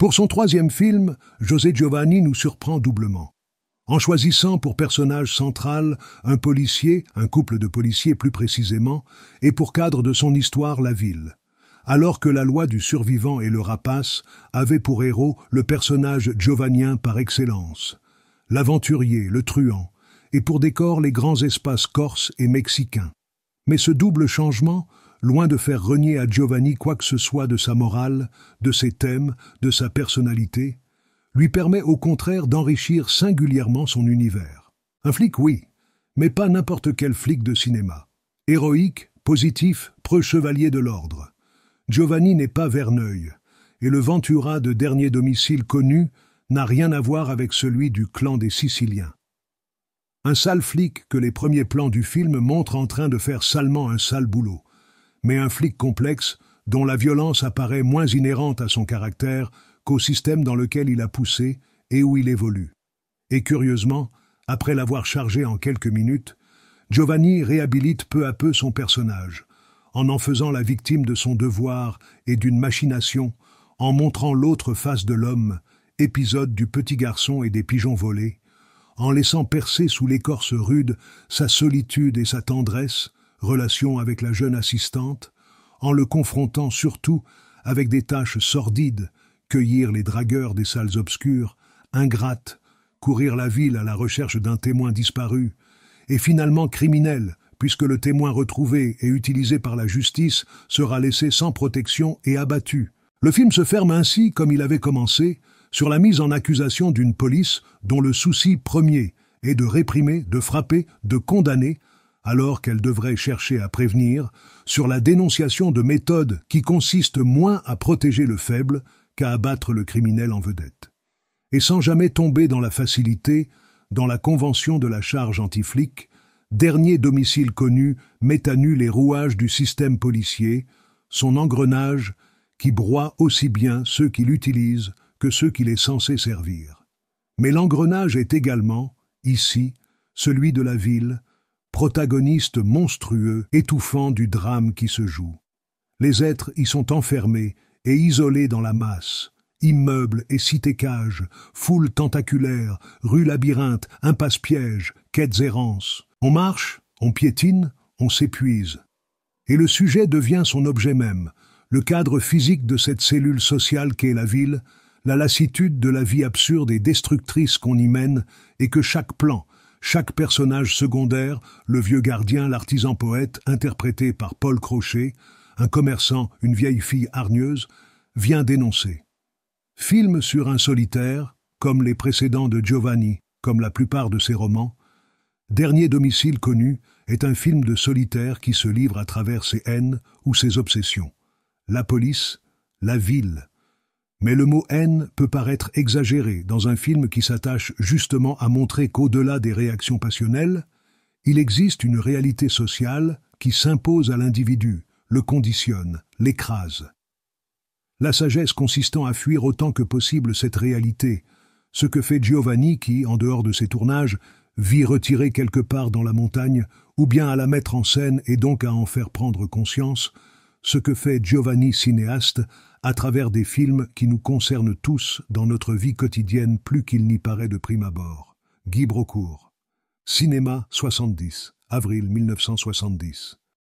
Pour son troisième film, José Giovanni nous surprend doublement. En choisissant pour personnage central un policier, un couple de policiers plus précisément, et pour cadre de son histoire la ville. Alors que la loi du survivant et le rapace avait pour héros le personnage giovannien par excellence, l'aventurier, le truand, et pour décor les grands espaces corses et mexicains. Mais ce double changement, loin de faire renier à Giovanni quoi que ce soit de sa morale, de ses thèmes, de sa personnalité, lui permet au contraire d'enrichir singulièrement son univers. Un flic, oui, mais pas n'importe quel flic de cinéma. Héroïque, positif, preux chevalier de l'ordre. Giovanni n'est pas Verneuil, et le Ventura de Dernier domicile connu n'a rien à voir avec celui du clan des Siciliens. Un sale flic que les premiers plans du film montrent en train de faire salement un sale boulot, mais un flic complexe dont la violence apparaît moins inhérente à son caractère qu'au système dans lequel il a poussé et où il évolue. Et curieusement, après l'avoir chargé en quelques minutes, Giovanni réhabilite peu à peu son personnage, en faisant la victime de son devoir et d'une machination, en montrant l'autre face de l'homme, épisode du petit garçon et des pigeons volés, en laissant percer sous l'écorce rude sa solitude et sa tendresse, relation avec la jeune assistante, en le confrontant surtout avec des tâches sordides, cueillir les dragueurs des salles obscures, ingrates, courir la ville à la recherche d'un témoin disparu, et finalement criminel, puisque le témoin retrouvé et utilisé par la justice sera laissé sans protection et abattu. Le film se ferme ainsi, comme il avait commencé, sur la mise en accusation d'une police dont le souci premier est de réprimer, de frapper, de condamner, alors qu'elle devrait chercher à prévenir, sur la dénonciation de méthodes qui consistent moins à protéger le faible qu'à abattre le criminel en vedette. Et sans jamais tomber dans la facilité, dans la convention de la charge anti-flic, Dernier domicile connu met à nu les rouages du système policier, son engrenage qui broie aussi bien ceux qui l'utilisent que ceux qu'il est censé servir. Mais l'engrenage est également, ici, celui de la ville, protagoniste monstrueux, étouffant du drame qui se joue. Les êtres y sont enfermés et isolés dans la masse, immeubles et cités-cages, foules tentaculaires, rues labyrinthes, impasses pièges, quêtes errances. On marche, on piétine, on s'épuise. Et le sujet devient son objet même, le cadre physique de cette cellule sociale qu'est la ville, la lassitude de la vie absurde et destructrice qu'on y mène, et que chaque plan, chaque personnage secondaire, le vieux gardien, l'artisan poète, interprété par Paul Crochet, un commerçant, une vieille fille hargneuse, vient dénoncer. Film sur un solitaire, comme les précédents de Giovanni, comme la plupart de ses romans, Dernier domicile connu est un film de solitaire qui se livre à travers ses haines ou ses obsessions. La police, la ville. Mais le mot haine peut paraître exagéré dans un film qui s'attache justement à montrer qu'au-delà des réactions passionnelles, il existe une réalité sociale qui s'impose à l'individu, le conditionne, l'écrase. La sagesse consistant à fuir autant que possible cette réalité, ce que fait Giovanni qui, en dehors de ses tournages, vit retirée quelque part dans la montagne, ou bien à la mettre en scène et donc à en faire prendre conscience, ce que fait Giovanni cinéaste à travers des films qui nous concernent tous dans notre vie quotidienne plus qu'il n'y paraît de prime abord. Guy Brocourt. Cinéma 70, avril 1970.